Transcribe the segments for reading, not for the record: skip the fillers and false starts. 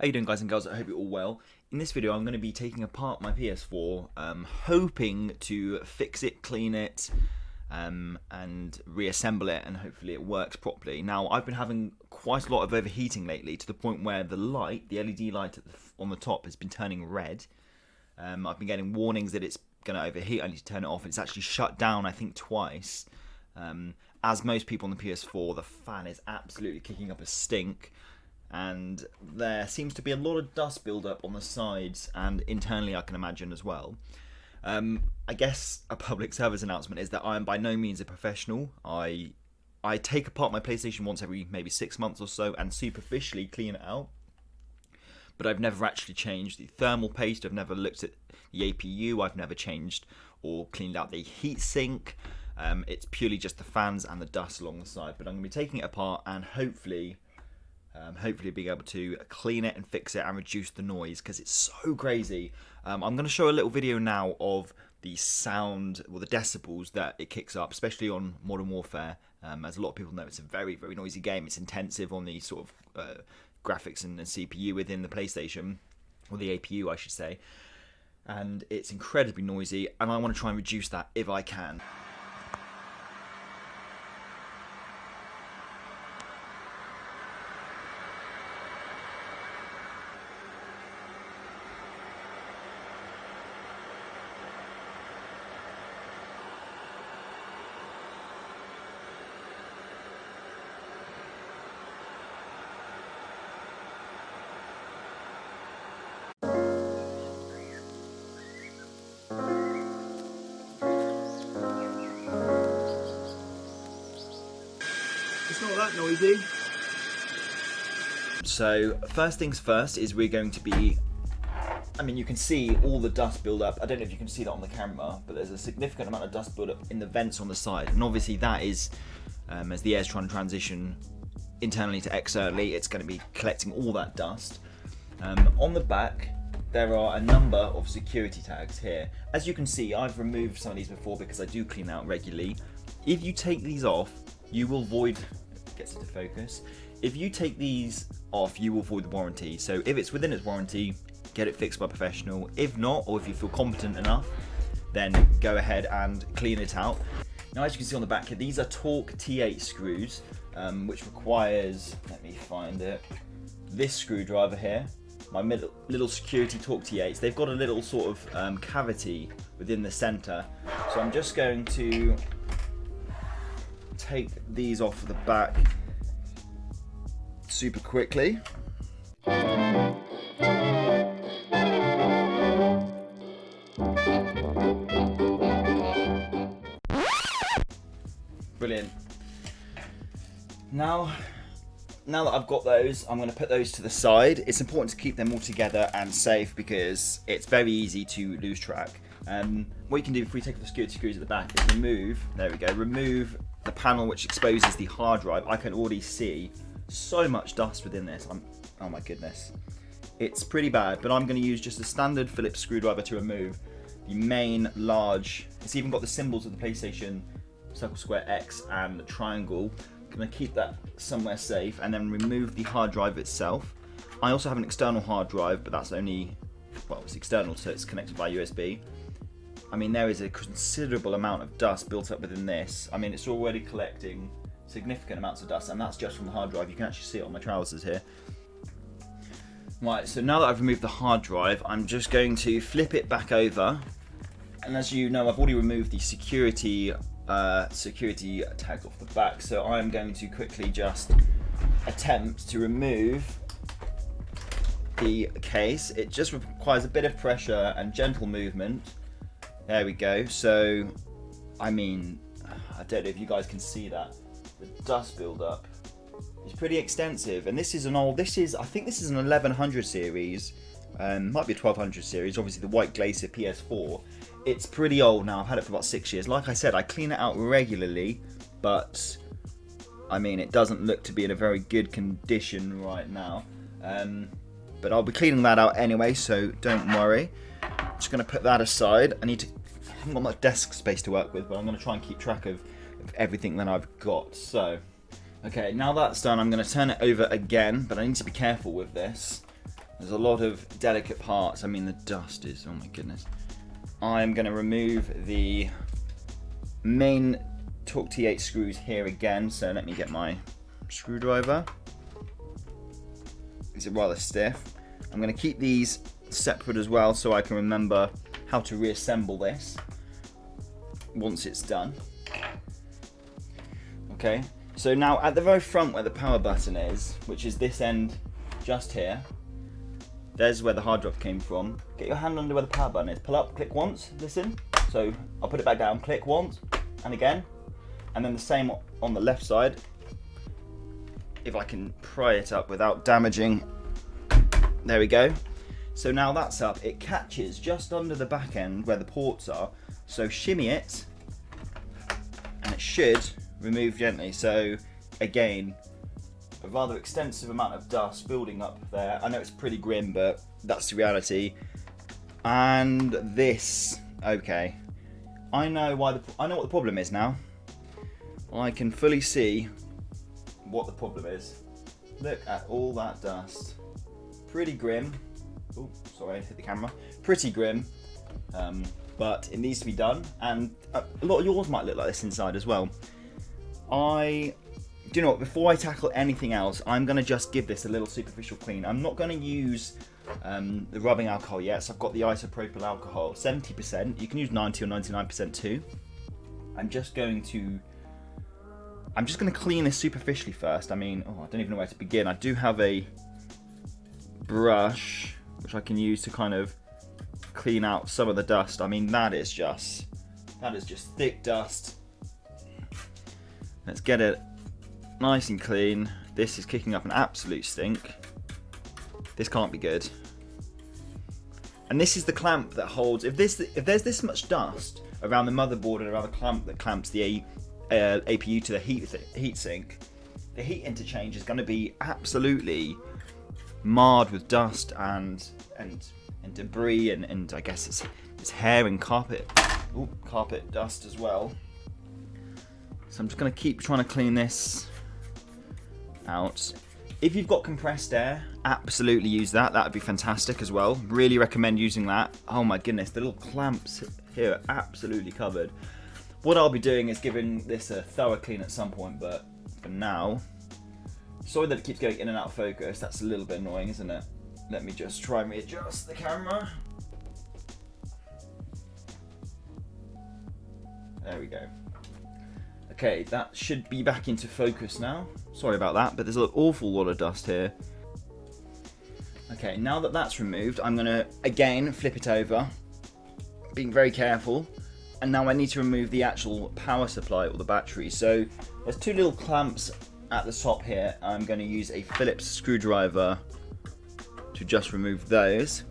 How you doing, guys and girls? I hope you're all well. In this video I'm going to be taking apart my PS4, hoping to fix it, clean it, and reassemble it, and hopefully it works properly. Now, I've been having quite a lot of overheating lately, to the point where the light, the LED light on the top, has been turning red. I've been getting warnings that it's going to overheat. I need to turn it off. It's actually shut down, I think, twice. As most people on the PS4, the fan is absolutely kicking up a stink. And there seems to be a lot of dust build-up on the sides and internally, I can imagine, as well. I guess a public service announcement is that I am by no means a professional. I take apart my PlayStation once every maybe 6 months or so and superficially clean it out. But I've never actually changed the thermal paste, I've never looked at the APU, I've never changed or cleaned out the heatsink. It's purely just the fans and the dust along the side. But I'm going to be taking it apart and hopefully being able to clean it and fix it and reduce the noise, because it's so crazy. I'm going to show a little video now of the sound, or the decibels that it kicks up, especially on Modern Warfare. As a lot of people know, it's a very, very noisy game. It's intensive on the sort of graphics and the CPU within the PlayStation, or the APU I should say, and it's incredibly noisy, and I want to try and reduce that if I can. It's not that noisy. So first things first is we're going to be, I mean, you can see all the dust build up. I don't know if you can see that on the camera, but there's a significant amount of dust build up in the vents on the side, and obviously that is as the air's trying to transition internally to externally, it's going to be collecting all that dust. On the back there are a number of security tags here. As you can see, I've removed some of these before because I do clean out regularly. If you take these off, you will void, gets it to focus, if you take these off, you will void the warranty. So if it's within its warranty, get it fixed by a professional. If not, or if you feel competent enough, then go ahead and clean it out. Now, as you can see on the back here, these are Torque T8 screws, which requires, let me find it, this screwdriver here, my little security Torque T8s. They've got a little sort of cavity within the center. So I'm just going to take these off the back super quickly. Brilliant. Now that I've got those, I'm going to put those to the side. It's important to keep them all together and safe because it's very easy to lose track. What you can do if we take off the security screws at the back is remove the panel which exposes the hard drive. I can already see so much dust within this. Oh my goodness. It's pretty bad, but I'm going to use just a standard Phillips screwdriver to remove the main large, it's even got the symbols of the PlayStation, circle, square, X and triangle. I'm going to keep that somewhere safe and then remove the hard drive itself. I also have an external hard drive, but that's only, well, it's external, so it's connected by USB. I mean, there is a considerable amount of dust built up within this. I mean, it's already collecting significant amounts of dust, and that's just from the hard drive. You can actually see it on my trousers here. Right, so now that I've removed the hard drive, I'm just going to flip it back over. And as you know, I've already removed the security tags off the back, so I'm going to quickly just attempt to remove the case. It just requires a bit of pressure and gentle movement. There we go. So, I mean, I don't know if you guys can see that. The dust build-up is pretty extensive, and this is I think this is an 1100 series, might be a 1200 series. Obviously, the white Glacier PS4. It's pretty old now. I've had it for about 6 years. Like I said, I clean it out regularly, but I mean, it doesn't look to be in a very good condition right now. But I'll be cleaning that out anyway, so don't worry. I'm just going to put that aside. I haven't got much desk space to work with, but I'm going to try and keep track of everything that I've got. So Okay, now that's done, I'm going to turn it over again, but I need to be careful with this. There's a lot of delicate parts. I mean, the dust is, oh my goodness. I'm going to remove the main Torque T8 screws here again. So let me get my screwdriver. Is it rather stiff? I'm going to keep these separate as well so I can remember how to reassemble this once it's done. Okay, so now at the very front where the power button is, which is this end just here, there's where the hard drive came from. Get your hand under where the power button is. Pull up, click once, listen. So I'll put it back down, click once, and again. And then the same on the left side. If I can pry it up without damaging. There we go. So now that's up. It catches just under the back end where the ports are. So shimmy it, and it should remove gently. So again, a rather extensive amount of dust building up there. I know it's pretty grim, but that's the reality. And this, okay, I know what the problem is now. I can fully see what the problem is. Look at all that dust. Pretty grim. Oh, sorry, I hit the camera. Pretty grim, but it needs to be done. And a lot of yours might look like this inside as well. Do you know what, before I tackle anything else, I'm going to just give this a little superficial clean. I'm not going to use the rubbing alcohol yet, so I've got the isopropyl alcohol, 70%. You can use 90 or 99% too. I'm just going to clean this superficially first. I mean, I don't even know where to begin. I do have a brush, which I can use to kind of clean out some of the dust. I mean, that is just thick dust. Let's get it nice and clean. This is kicking up an absolute stink. This can't be good. And this is the clamp that holds. If there's this much dust around the motherboard and around the clamp that clamps the APU to the heat sink, the heat interchange is going to be absolutely marred with dust and debris and I guess it's hair and carpet dust as well. So I'm just going to keep trying to clean this out. If you've got compressed air, absolutely use that. That would be fantastic as well. Really recommend using that. Oh my goodness, the little clamps here are absolutely covered. What I'll be doing is giving this a thorough clean at some point, but for now, sorry that it keeps going in and out of focus. That's a little bit annoying, isn't it? Let me just try and readjust the camera. There we go. Okay, that should be back into focus now. Sorry about that, but there's an awful lot of dust here. Okay, now that that's removed, I'm gonna again flip it over, being very careful. And now I need to remove the actual power supply or the battery. So there's two little clamps at the top here. I'm going to use a Phillips screwdriver to just remove those.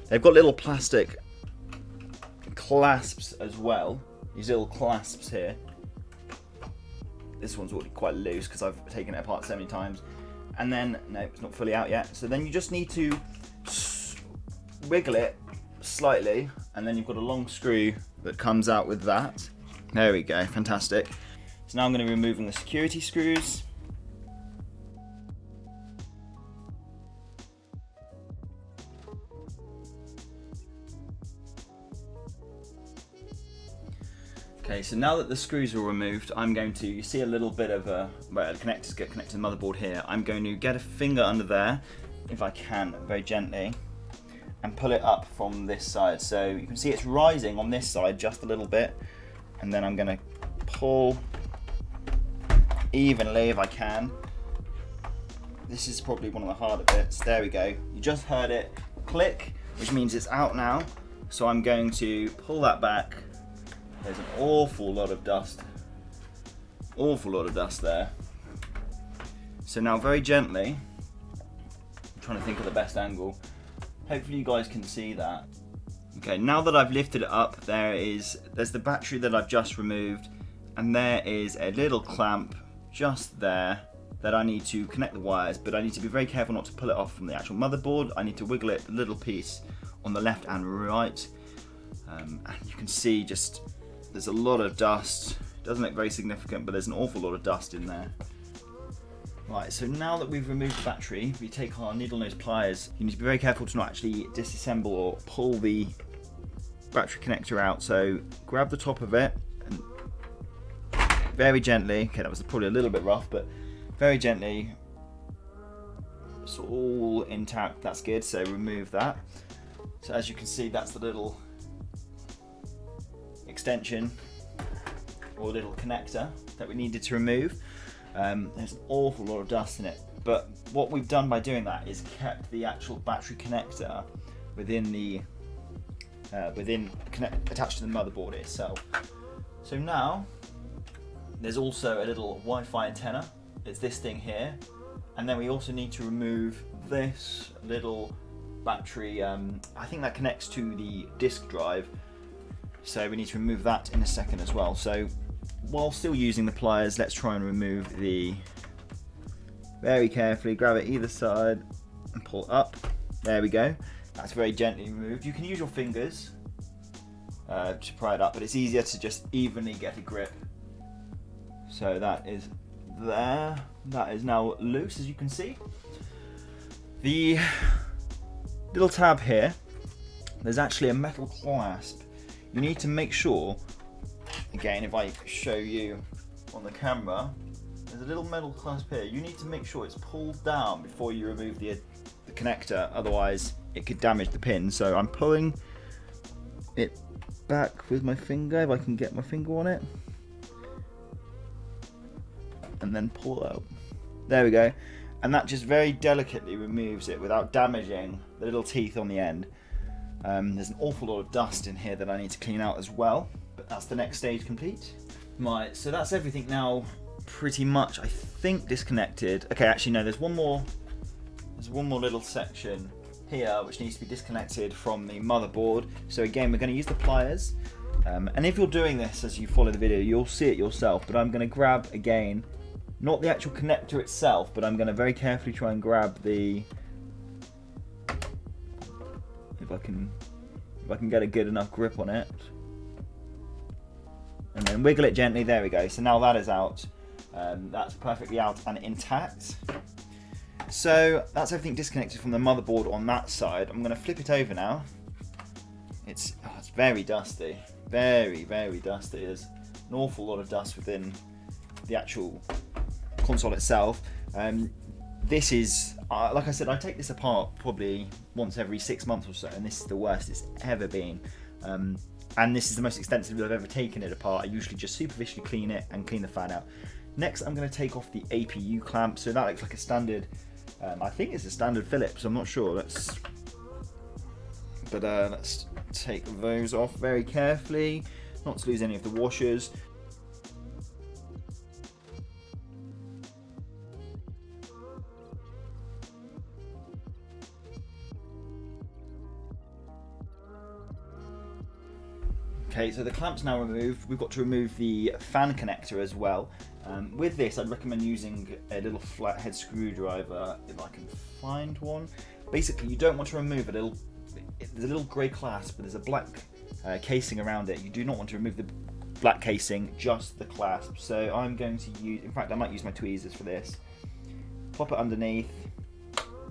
They've got little plastic clasps as well. These little clasps here. This one's already quite loose because I've taken it apart so many times. And then, no, it's not fully out yet. So then you just need to wiggle it slightly, and then you've got a long screw that comes out with that. There we go, fantastic. So now I'm going to be removing the security screws. Okay, so now that the screws are removed, I'm going to see a little bit of the connectors get connected to the motherboard here. I'm going to get a finger under there, if I can, very gently, and pull it up from this side. So you can see it's rising on this side just a little bit, and then I'm going to pull evenly if I can. This is probably one of the harder bits. There we go. You just heard it click, which means it's out now. So I'm going to pull that back. There's an awful lot of dust there. So now very gently, I'm trying to think of the best angle. Hopefully you guys can see that. Okay, now that I've lifted it up, there's the battery that I've just removed, and there is a little clamp just there that I need to connect the wires, but I need to be very careful not to pull it off from the actual motherboard. I need to wiggle it a little piece on the left and right. And you can see just there's a lot of dust. It doesn't look very significant, but there's an awful lot of dust in there. Right, so now that we've removed the battery, we take our Needlenose pliers. You need to be very careful to not actually disassemble or pull the battery connector out. So grab the top of it and very gently, okay, that was probably a little bit rough, but very gently, it's all intact, that's good, so remove that. So as you can see, that's the little extension or little connector that we needed to remove. There's an awful lot of dust in it, but what we've done by doing that is kept the actual battery connector within the attached to the motherboard itself. So now there's also a little Wi-Fi antenna. It's this thing here, and then we also need to remove this little battery. I think that connects to the disk drive, so we need to remove that in a second as well. So while still using the pliers, let's try and remove very carefully, grab it either side and pull up. There we go. That's very gently removed. You can use your fingers to pry it up, but it's easier to just evenly get a grip. So that is there. That is now loose, as you can see. The little tab here, there's actually a metal clasp. You need to make sure, again, if I show you on the camera, there's a little metal clasp here. You need to make sure it's pulled down before you remove the connector, otherwise it could damage the pin. So I'm pulling it back with my finger, if I can get my finger on it, and then pull out. There we go. And that just very delicately removes it without damaging the little teeth on the end. There's an awful lot of dust in here that I need to clean out as well, but that's the next stage complete. Right, so that's everything now pretty much, I think, disconnected. Okay, actually no, there's one more little section here which needs to be disconnected from the motherboard. So again, we're going to use the pliers, and if you're doing this as you follow the video, you'll see it yourself, but I'm going to grab, again, not the actual connector itself, but I'm going to very carefully try and grab the, if I can get a good enough grip on it, and then wiggle it gently. There we go. So now that is out. That's perfectly out and intact. So that's everything disconnected from the motherboard on that side. I'm going to flip it over now. It's very dusty, very dusty. There's an awful lot of dust within the actual console itself. This is, like I said, I take this apart probably once every 6 months or so, and this is the worst it's ever been. And this is the most extensive I've ever taken it apart. I usually just superficially clean it and clean the fan out. Next, I'm going to take off the APU clamp. So that looks like a standard, I think it's a standard Phillips, I'm not sure. Let's take those off very carefully, not to lose any of the washers. Okay, so the clamp's now removed. We've got to remove the fan connector as well. With this, I'd recommend using a little flathead screwdriver if I can find one. Basically, you don't want to remove there's a little grey clasp, but there's a black casing around it. You do not want to remove the black casing, just the clasp. So I'm going to use, in fact, I might use my tweezers for this. Pop it underneath.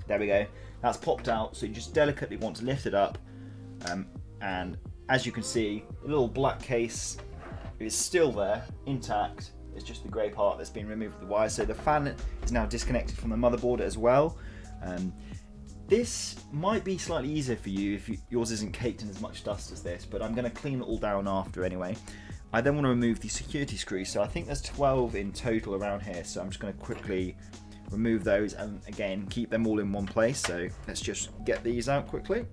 There we go. That's popped out, so you just delicately want to lift it up, and as you can see, the little black case is still there, intact. It's just the grey part that's been removed with the wire. So the fan is now disconnected from the motherboard as well. This might be slightly easier for you if yours isn't caked in as much dust as this, but I'm going to clean it all down after anyway. I then want to remove the security screws. So I think there's 12 in total around here. So I'm just going to quickly remove those and again keep them all in one place. So let's just get these out quickly.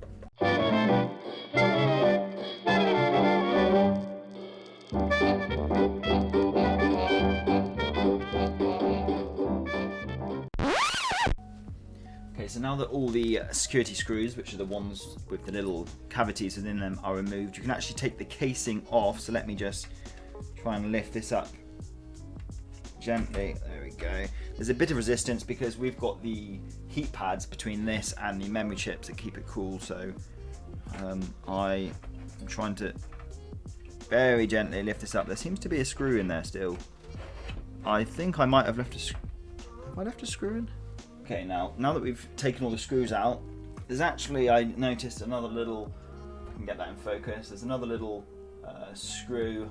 Okay, so now that all the security screws, which are the ones with the little cavities within them, are removed, you can actually take the casing off. So let me just try and lift this up gently. There we go. There's a bit of resistance because we've got the heat pads between this and the memory chips that keep it cool. So I'm trying to very gently lift this up. There seems to be a screw in there still. I think I might have left a screw. Have I left a screw in? Okay, now that we've taken all the screws out, there's actually, I noticed another little, if I can get that in focus, there's another little screw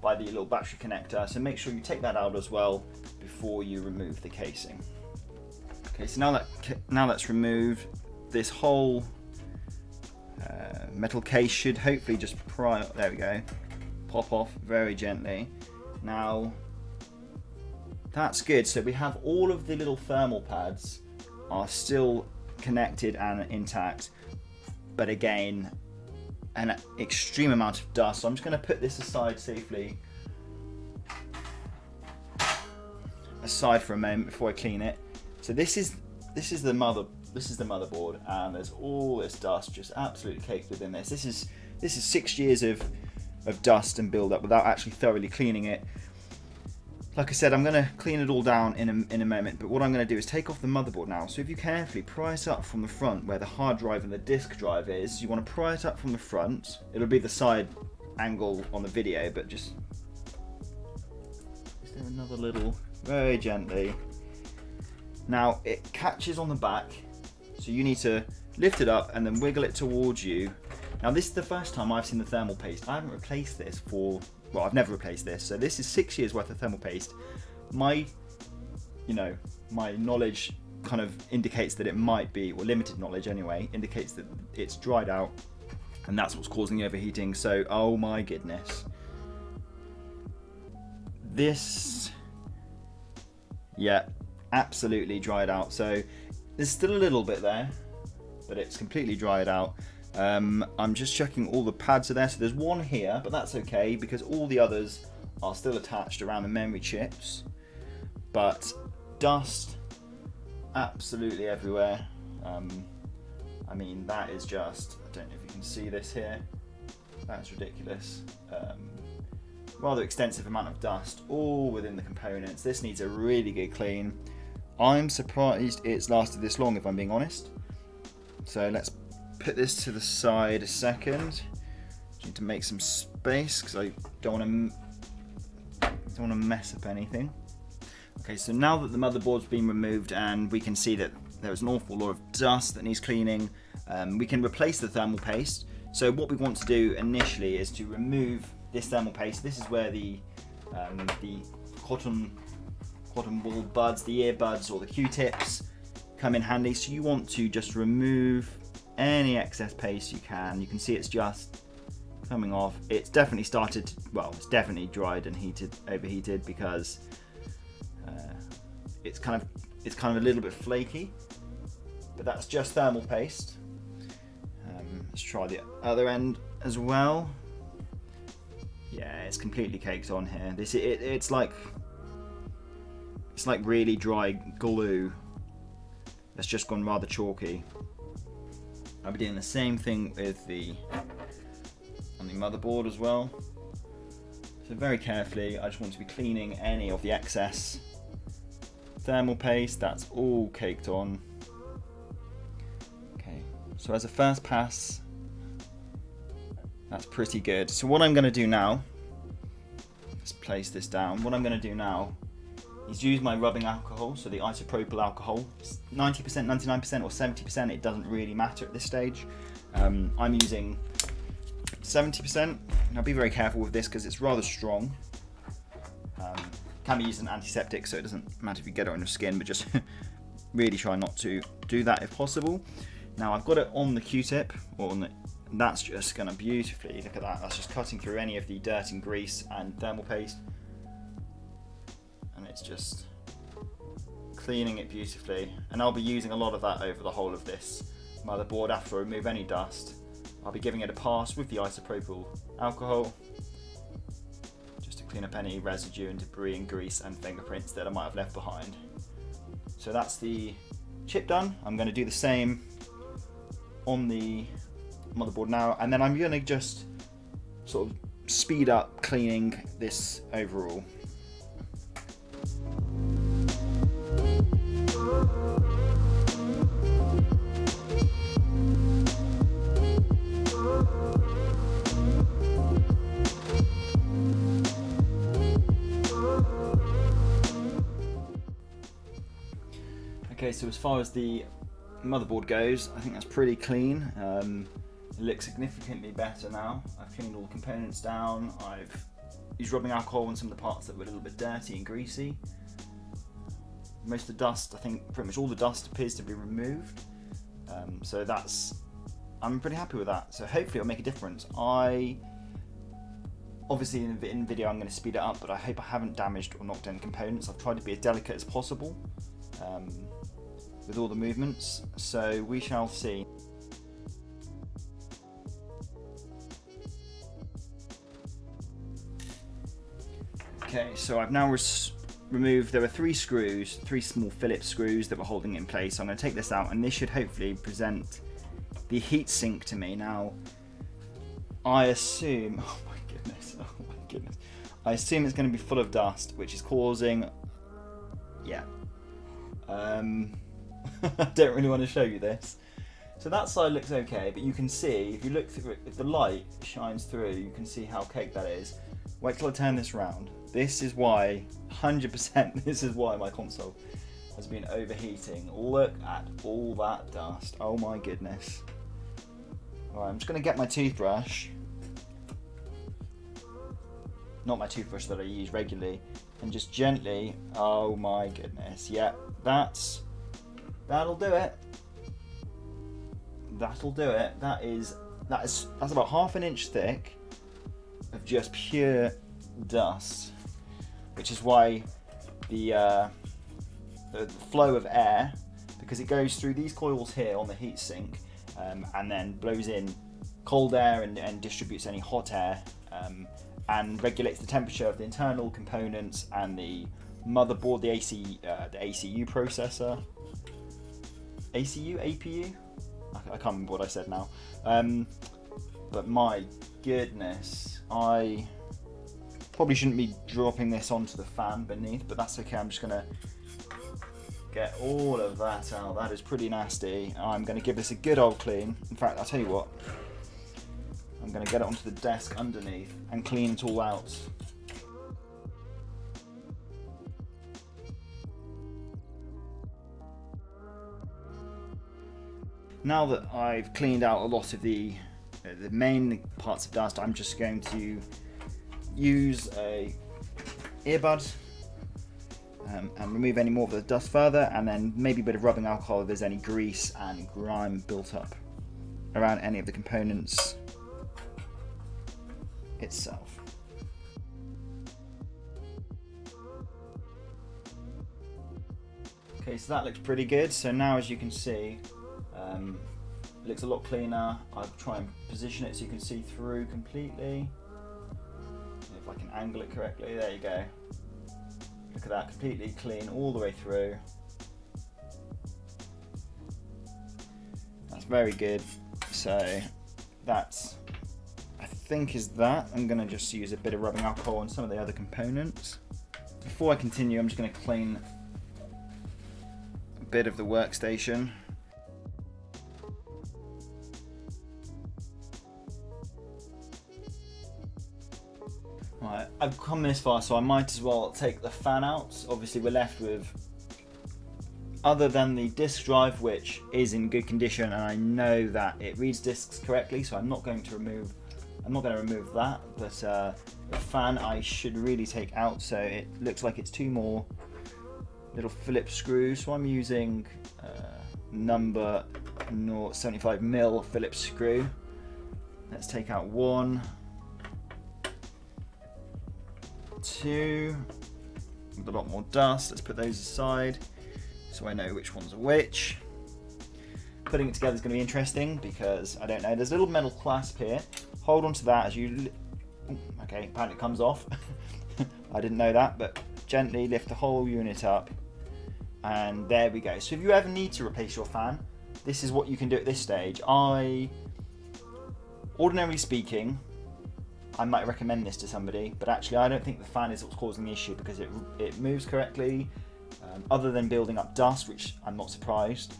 by the little battery connector, so make sure you take that out as well before you remove the casing. Okay, so now that's removed, this whole metal case should hopefully just there we go, pop off very gently. Now that's good, so we have all of the little thermal pads are still connected and intact, but again an extreme amount of dust. So I'm just going to put this aside safely for a moment before I clean it. So this is the motherboard, and there's all this dust just absolutely caked within this. This is 6 years of dust and build up without actually thoroughly cleaning it. Like I said, I'm going to clean it all down in a moment, but what I'm going to do is take off the motherboard now. So if you carefully pry it up from the front where the hard drive and the disk drive is, you want to pry it up from the front. It'll be the side angle on the video, but is there another little, very gently. Now it catches on the back, so you need to lift it up and then wiggle it towards you. Now this is the first time I've seen the thermal paste. I haven't replaced this well, I've never replaced this, so this is 6 years worth of thermal paste. My knowledge kind of indicates that it might be, or limited knowledge anyway, indicates that it's dried out, and that's what's causing the overheating. So, oh my goodness. This, yeah, absolutely dried out. So there's still a little bit there, but it's completely dried out. I'm just checking all the pads are there, so there's one here, but that's okay because all the others are still attached around the memory chips. But dust absolutely everywhere. I mean, that is just, I don't know if you can see this here, that's ridiculous. Rather extensive amount of dust all within the components. This needs a really good clean. I'm surprised it's lasted this long, if I'm being honest. So let's put this to the side a second. Need to make some space because I don't want to mess up anything. Okay, so now that the motherboard's been removed and we can see that there's an awful lot of dust that needs cleaning, we can replace the thermal paste. So what we want to do initially is to remove this thermal paste. This is where the cotton wool buds, the earbuds or the Q-tips come in handy. So you want to just remove any excess paste you can. You can see it's just coming off. It's definitely started to, well, it's definitely dried and overheated because it's kind of a little bit flaky, but that's just thermal paste. Let's try the other end as well. Yeah, it's completely caked on here. It's like really dry glue that's just gone rather chalky. I'll be doing the same thing with on the motherboard as well. So very carefully, I just want to be cleaning any of the excess thermal paste that's all caked on. Okay, so as a first pass, that's pretty good. So what I'm going to do now, let's place this down. What I'm going to do now is use my rubbing alcohol, so the isopropyl alcohol. It's 90%, 99% or 70%, it doesn't really matter at this stage. I'm using 70%. Now be very careful with this because it's rather strong. Can be used as an antiseptic, so it doesn't matter if you get it on your skin, but just really try not to do that if possible. Now I've got it on the Q-tip, that's just going to beautifully, look at that, that's just cutting through any of the dirt and grease and thermal paste. And it's just cleaning it beautifully. And I'll be using a lot of that over the whole of this motherboard. After I remove any dust, I'll be giving it a pass with the isopropyl alcohol just to clean up any residue and debris and grease and fingerprints that I might have left behind. So that's the chip done. I'm going to do the same on the motherboard now, and then I'm going to just sort of speed up cleaning this overall. Okay, so as far as the motherboard goes, I think that's pretty clean. It looks significantly better now. I've cleaned all the components down. I've used rubbing alcohol on some of the parts that were a little bit dirty and greasy. Most of the dust, I think pretty much all the dust appears to be removed. So I'm pretty happy with that. So hopefully it'll make a difference. Obviously in video I'm going to speed it up, but I hope I haven't damaged or knocked any components. I've tried to be as delicate as possible with all the movements, so we shall see. Okay, so I've now removed, there were three small Phillips screws that were holding it in place. So I'm going to take this out, and this should hopefully present the heatsink to me. Now, I assume, oh my goodness, I assume it's going to be full of dust, which is causing, yeah. I don't really want to show you this. So that side looks okay, but you can see, if you look through it, if the light shines through, you can see how caked that is. Wait till I turn this round. This is why, 100%, this is why my console has been overheating. Look at all that dust. Oh my goodness. Alright, I'm just going to get my toothbrush. Not my toothbrush that I use regularly. And just gently, oh my goodness. Yeah, that'll do it. That'll do it. That's about ½ inch thick of just pure dust, which is why the flow of air, because it goes through these coils here on the heatsink, and then blows in cold air and distributes any hot air, and regulates the temperature of the internal components and the motherboard, the ACU processor. APU? I can't remember what I said now. But my goodness, I probably shouldn't be dropping this onto the fan beneath, but that's okay. I'm just gonna get all of that out. That is pretty nasty. I'm gonna give this a good old clean. In fact, I'll tell you what, I'm gonna get it onto the desk underneath and clean it all out. Now that I've cleaned out a lot of the main parts of dust, I'm just going to use a earbud and remove any more of the dust further, and then maybe a bit of rubbing alcohol if there's any grease and grime built up around any of the components itself. Okay, so that looks pretty good. So now, as you can see, it looks a lot cleaner. I'll try and position it so you can see through completely. If I can angle it correctly, there you go. Look at that, completely clean all the way through. That's very good. So that's, I think, is that. I'm going to just use a bit of rubbing alcohol on some of the other components. Before I continue, I'm just going to clean a bit of the workstation. Right, I've come this far, so I might as well take the fan out. Obviously we're left with, other than the disk drive, which is in good condition, and I know that it reads disks correctly, so I'm not going to remove that, but the fan I should really take out. So it looks like it's two more little Phillips screws, so I'm using number 0.75mm Phillips screw. Let's take out one, two, with a lot more dust. Let's put those aside so I know which ones are which. Putting it together is going to be interesting because I don't know. There's a little metal clasp here. Hold on to that as you. Okay, apparently it comes off. I didn't know that, but gently lift the whole unit up, and there we go. So if you ever need to replace your fan, this is what you can do at this stage. Ordinarily speaking, I might recommend this to somebody, but actually I don't think the fan is what's causing the issue, because it moves correctly, other than building up dust, which I'm not surprised.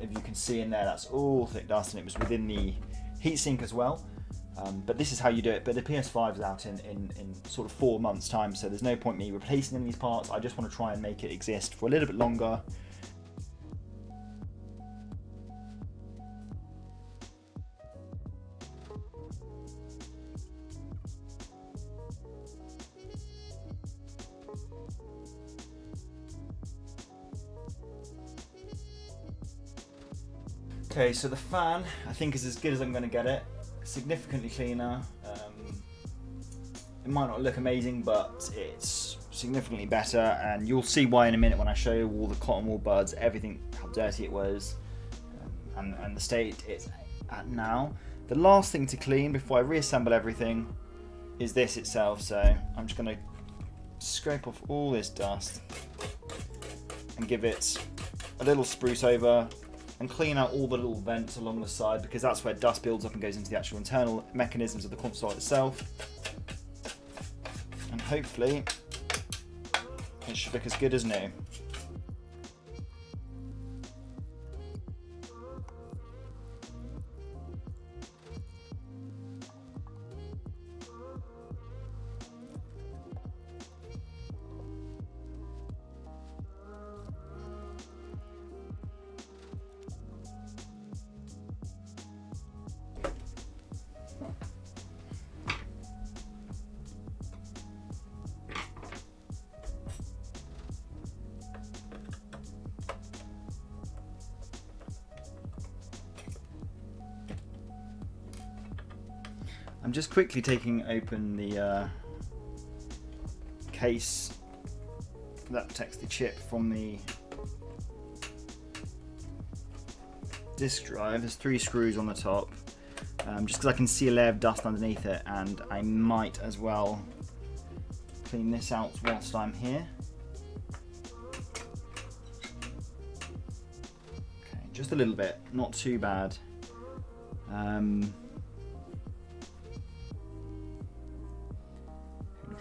If you can see in there, that's all thick dust, and it was within the heatsink as well. But this is how you do it. But the PS5 is out in sort of 4 months time, so there's no point me replacing any of these parts. I just want to try and make it exist for a little bit longer. Okay, so the fan I think is as good as I'm going to get it. Significantly cleaner. It might not look amazing, but it's significantly better, and you'll see why in a minute when I show you all the cotton wool buds, everything, how dirty it was, and the state it's at now. The last thing to clean before I reassemble everything is this itself, so I'm just going to scrape off all this dust and give it a little spruce over and clean out all the little vents along the side, because that's where dust builds up and goes into the actual internal mechanisms of the console itself. And hopefully it should look as good as new. I'm just quickly taking open the case that protects the chip from the disk drive. There's 3 screws on the top, just because I can see a layer of dust underneath it, and I might as well clean this out whilst I'm here. Okay, just a little bit, not too bad.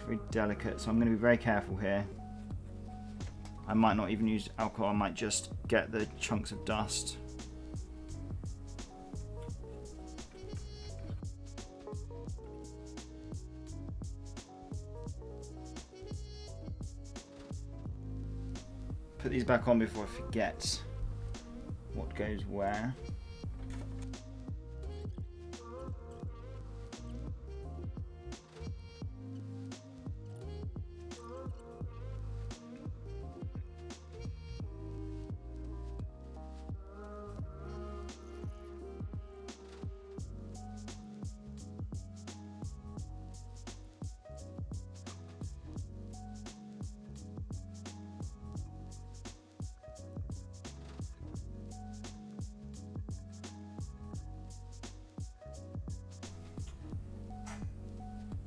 Very delicate, so I'm going to be very careful here. I might not even use alcohol, I might just get the chunks of dust. Put these back on before I forget what goes where.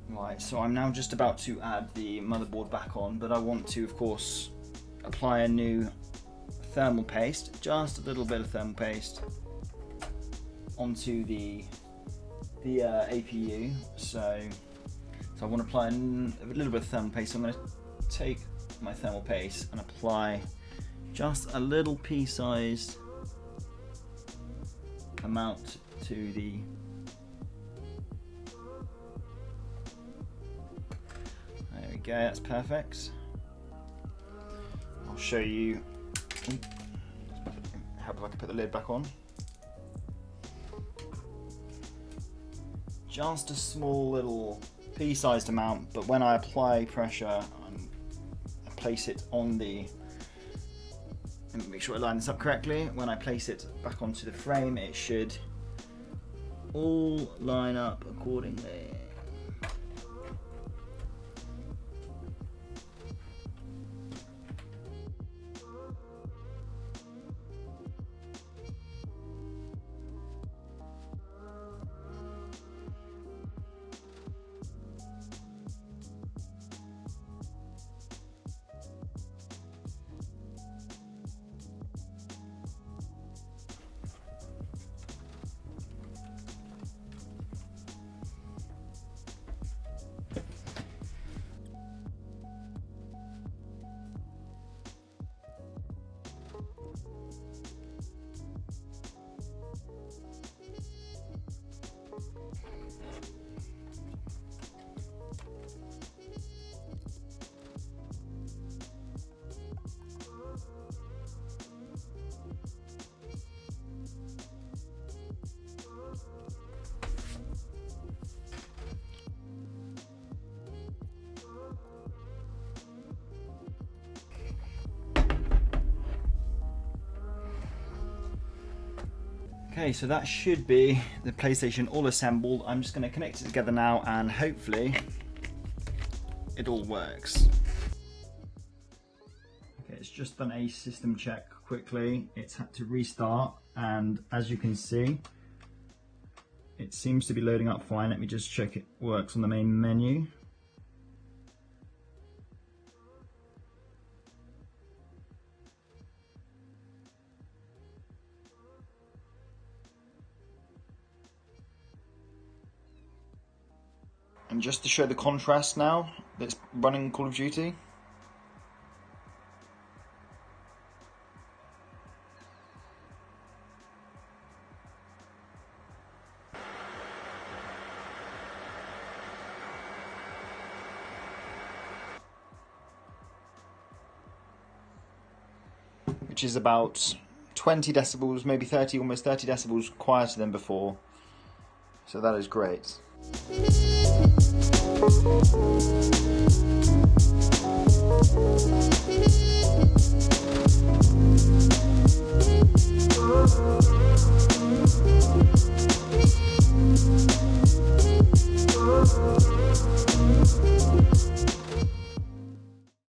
Right, so I'm now just about to add the motherboard back on, but I want to, of course, apply a new thermal paste, just a little bit of thermal paste onto the APU. So I want to apply a little bit of thermal paste. So I'm going to take my thermal paste and apply just a little pea-sized amount to the There we go, that's perfect. I'll show you how if I can put the lid back on. Just a small little pea-sized amount, but when I apply pressure, I place it on the, and make sure I line this up correctly. When I place it back onto the frame, it should all line up accordingly. Okay, so that should be the PlayStation all assembled. I'm just going to connect it together now and hopefully it all works. Okay, it's just done a system check quickly. It's had to restart, and as you can see, it seems to be loading up fine. Let me just check it works on the main menu. And just to show the contrast now, that's running Call of Duty. Which is about 20 decibels, maybe 30, almost 30 decibels quieter than before. So that is great.